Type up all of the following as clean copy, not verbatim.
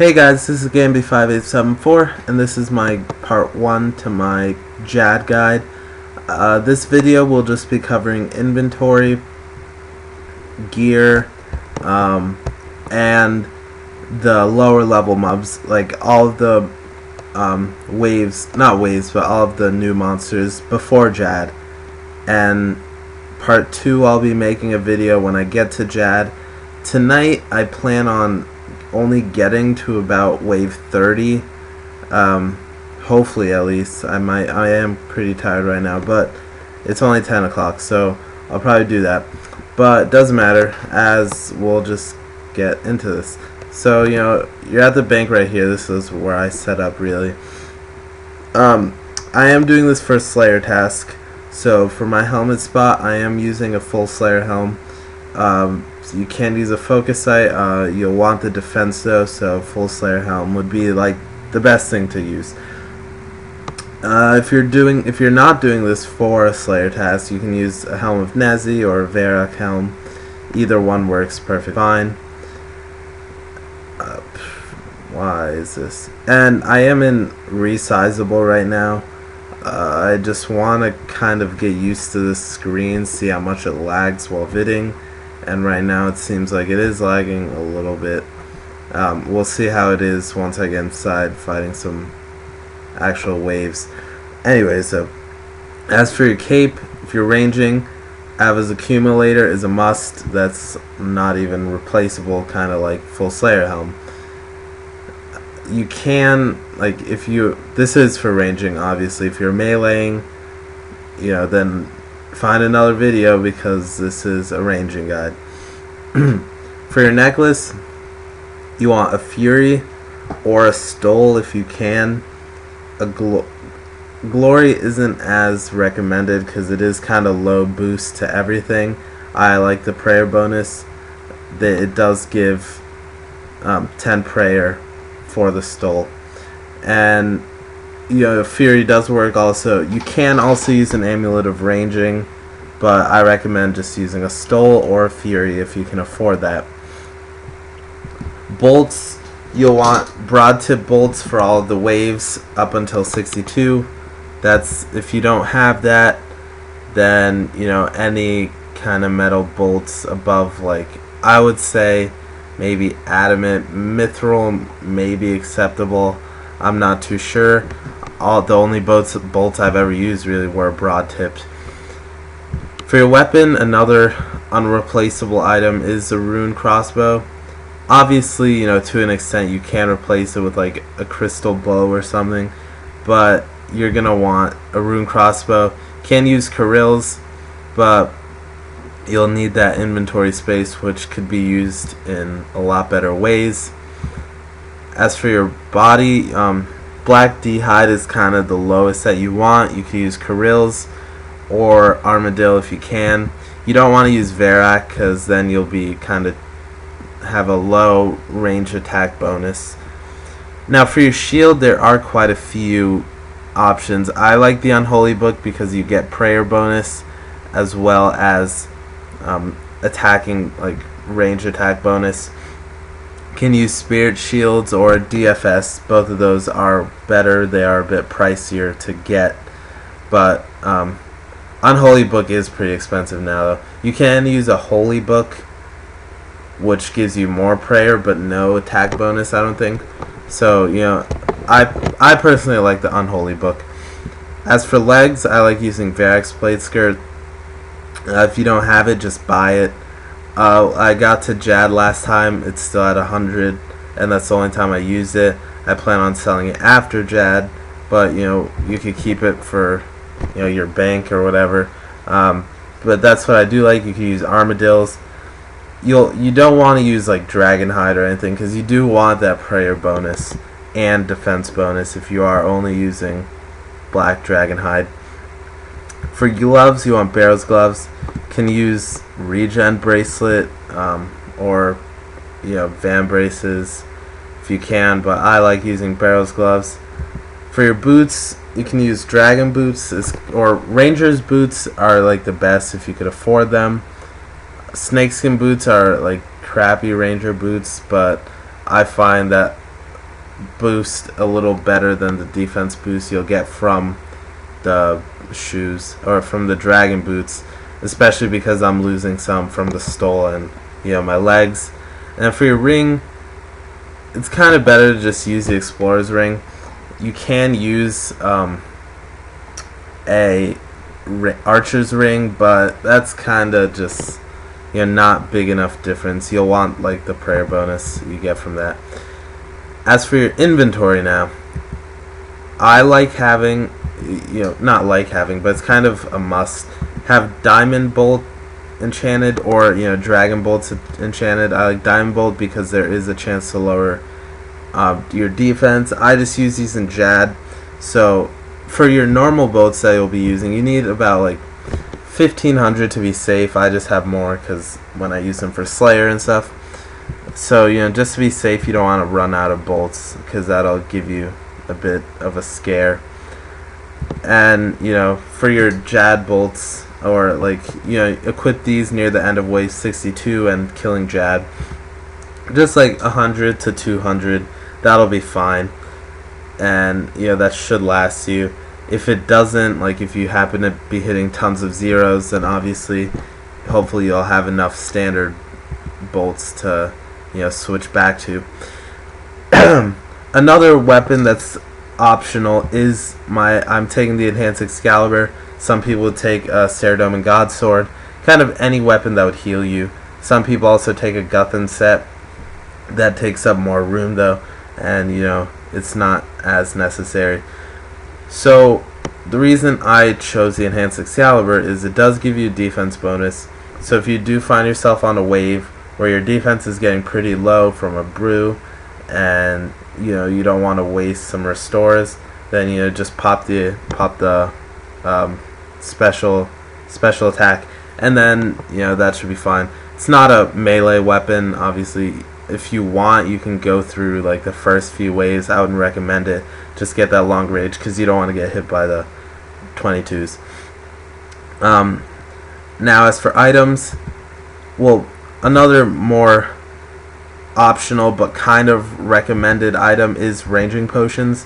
Hey guys, this is Gamby5874, and this is my part 1 to my Jad guide. This video will just be covering inventory, gear, and the lower level mobs, like all of the not waves, but all of the new monsters before Jad. And part 2 I'll be making a video when I get to Jad. Tonight I plan on only getting to about wave 30, hopefully at least. I am pretty tired right now, but it's only 10 o'clock, so I'll probably do that. But it doesn't matter, as we'll just get into this. So, you're at the bank right here. This is where I set up, really. I am doing this for a Slayer task, so for my helmet spot, I am using a full Slayer helm. So you can use a focus sight. You'll want the defense though, so full Slayer helm would be like the best thing to use. If you're not doing this for a Slayer task, you can use a helm of Nazi or a Varrock helm. Either one works perfectly fine. Why is this? And I am in resizable right now. I just want to kind of get used to this screen, see how much it lags while vidding. And right now it seems like it is lagging a little bit. We'll see how it is once I get inside fighting some actual waves. Anyway, so as for your cape, if you're ranging, Ava's Accumulator is a must. That's not even replaceable, kind of like full Slayer helm. You can, like, this is for ranging, obviously. If you're meleeing, then find another video, because this is a ranging guide. For your necklace, you want a Fury or a Stole if you can. A Glory isn't as recommended because it is kind of low boost to everything. I like the prayer bonus. It does give 10 prayer for the Stole. And Fury does work also. You can also use an Amulet of Ranging, but I recommend just using a Stole or a Fury if you can afford that. Bolts, you'll want broad tip bolts for all of the waves up until 62. That's, if you don't have that, then any kind of metal bolts above, like, I would say maybe adamant. Mithril may be acceptable. I'm not too sure. The only bolts I've ever used really were broad tipped. For your weapon, another unreplaceable item is the Rune Crossbow. Obviously, to an extent you can replace it with like a crystal bow or something, but you're gonna want a Rune Crossbow. Can use Karils, but you'll need that inventory space, which could be used in a lot better ways. As for your body, Black D-Hide is kind of the lowest that you want. You can use Karils or Armadillo if you can. You don't want to use Varrock, because then you'll be kind of have a low range attack bonus. Now for your shield, there are quite a few options. I like the Unholy Book because you get prayer bonus as well as attacking, like, range attack bonus. Can use Spirit Shields or DFS. Both of those are better. They are a bit pricier to get, but Unholy Book is pretty expensive now though. You can use a Holy Book, which gives you more prayer but no attack bonus, I don't think. So, I personally like the Unholy Book. As for legs, I like using Varrock's Blade Skirt. If you don't have it, just buy it. I got to Jad last time. It's still at 100, and that's the only time I used it. I plan on selling it after Jad, but you could keep it for your bank or whatever. But that's what I do like. You can use armadillos. You don't want to use like Dragonhide or anything, because you do want that prayer bonus and defense bonus if you are only using Black Dragonhide. For gloves, you want Barrow's gloves. Can use Regen Bracelet or Van Braces if you can, but I like using Barrow's gloves. For your boots, you can use Dragon Boots, or Ranger's Boots are like the best if you could afford them. Snakeskin boots are like crappy Ranger boots, but I find that boost a little better than the defense boost you'll get from the shoes or from the dragon boots, especially because I'm losing some from the stole and my legs. And for your ring, it's kind of better to just use the explorer's ring. You can use a archer's ring, but that's kind of just not big enough difference. You'll want like the prayer bonus you get from that. As for your inventory now, I like having, not like having, but it's kind of a must, have Diamond Bolt enchanted or, Dragon Bolt's enchanted. I like Diamond Bolt because there is a chance to lower your defense. I just use these in Jad. So for your normal bolts that you'll be using, you need about like 1500 to be safe. I just have more because when I use them for Slayer and stuff. So, just to be safe, you don't want to run out of bolts because that'll give you a bit of a scare. And, for your Jad bolts, or like, equip these near the end of wave 62 and killing Jad. Just like 100 to 200, that'll be fine. And, that should last you. If it doesn't, like if you happen to be hitting tons of zeros, then obviously, hopefully you'll have enough standard bolts to switch back to. Another weapon that's optional is I'm taking the Enhanced Excalibur. Some people would take a Ceradomin God Sword. Kind of any weapon that would heal you. Some people also take a Guthan set. That takes up more room though, and it's not as necessary. So the reason I chose the Enhanced Excalibur is it does give you a defense bonus. So if you do find yourself on a wave where your defense is getting pretty low from a brew, and you don't want to waste some restores, then just pop the special attack, and then that should be fine. It's not a melee weapon. Obviously, if you want, you can go through like the first few waves. I wouldn't recommend it. Just get that long range because you don't want to get hit by the 22s. Now as for items, well, another more optional but kind of recommended item is ranging potions.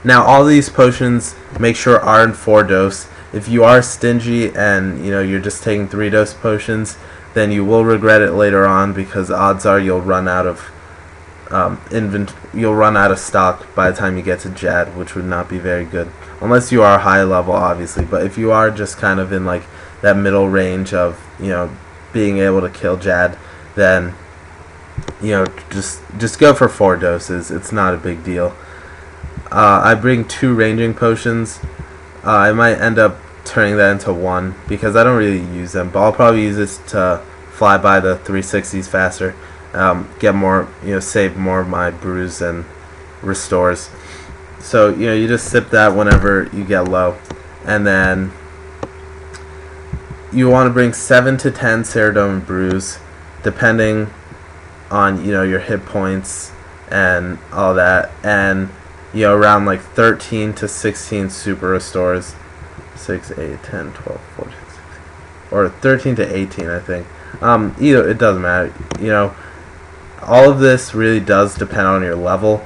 Now all these potions, make sure are in 4 dose. If you are stingy and you're just taking 3 dose potions, then you will regret it later on because odds are you'll run out of you'll run out of stock by the time you get to Jad, which would not be very good unless you are high level, obviously. But if you are just kind of in like that middle range of being able to kill Jad, then just go for 4 doses. It's not a big deal. I bring 2 ranging potions. I might end up turning that into 1 because I don't really use them, but I'll probably use this to fly by the 360s faster, get more, save more of my brews and restores. So you just sip that whenever you get low, and then you want to bring 7 to 10 Ceradomin brews, depending on your hit points and all that, and around like 13 to 16 super restores. 6, 8, 10, 12, 14, 16, or 13 to 18, I think. Either, it doesn't matter. All of this really does depend on your level.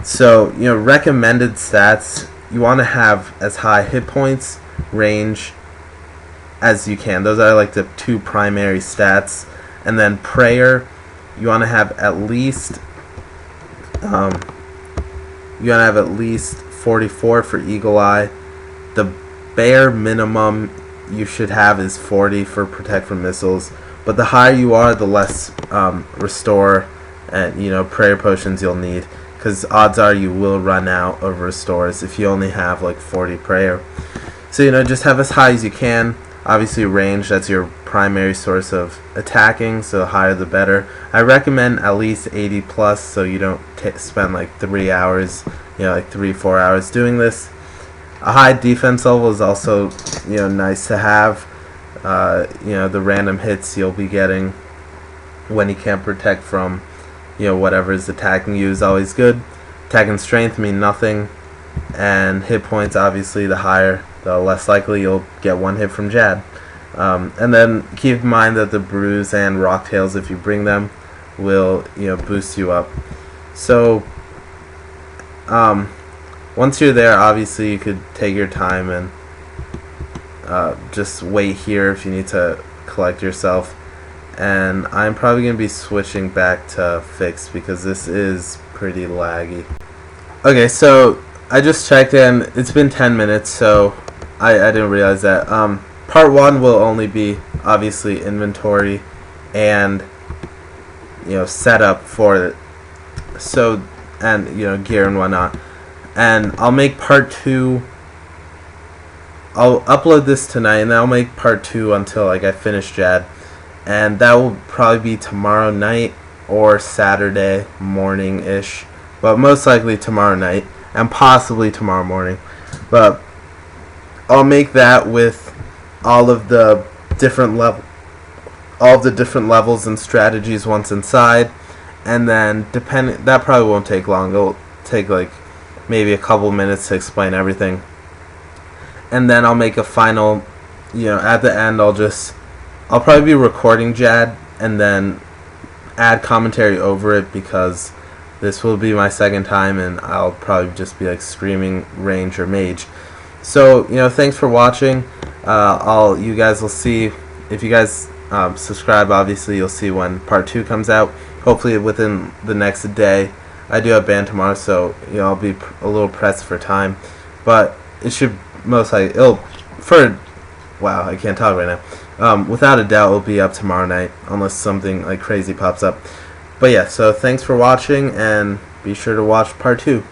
So, recommended stats, you want to have as high hit points, range as you can. Those are like the 2 primary stats. And then prayer, you want to have at least 44 for Eagle Eye. The bare minimum you should have is 40 for Protect from Missiles, but the higher you are, the less restore and prayer potions you'll need, because odds are you will run out of restores if you only have like 40 prayer. So just have as high as you can. Obviously range, that's your primary source of attacking, so the higher the better. I recommend at least 80 plus, so you don't spend like 3 hours, like 3-4 hours doing this. A high defense level is also, nice to have. The random hits you'll be getting when you can't protect from, whatever is attacking you is always good. Attack and strength mean nothing, and hit points, obviously, the higher, the less likely you'll get 1 hit from Jad. And then keep in mind that the brews and rocktails, if you bring them, will boost you up. So Once you're there, obviously you could take your time and just wait here if you need to collect yourself. And I'm probably going to be switching back to fixed because this is pretty laggy. Okay, so I just checked and it's been 10 minutes, so I didn't realize that. Part 1 will only be obviously inventory and setup for it, so, and gear and whatnot. And I'll make part 2. I'll upload this tonight, and I'll make part 2 until I finish Jad, and that will probably be tomorrow night or Saturday morning ish, but most likely tomorrow night and possibly tomorrow morning. But I'll make that with all of the different levels and strategies once inside, and then that probably won't take long. It'll take maybe a couple minutes to explain everything, and then I'll make a final. At the end, I'll probably be recording Jad and then add commentary over it because this will be my second time, and I'll probably just be screaming range or mage. So thanks for watching. You guys will see if you guys subscribe. Obviously, you'll see when part 2 comes out. Hopefully within the next day. I do have band tomorrow, so I'll be a little pressed for time, but it should most likely wow, I can't talk right now. Without a doubt, it'll be up tomorrow night unless something crazy pops up. But yeah, so thanks for watching, and be sure to watch part 2.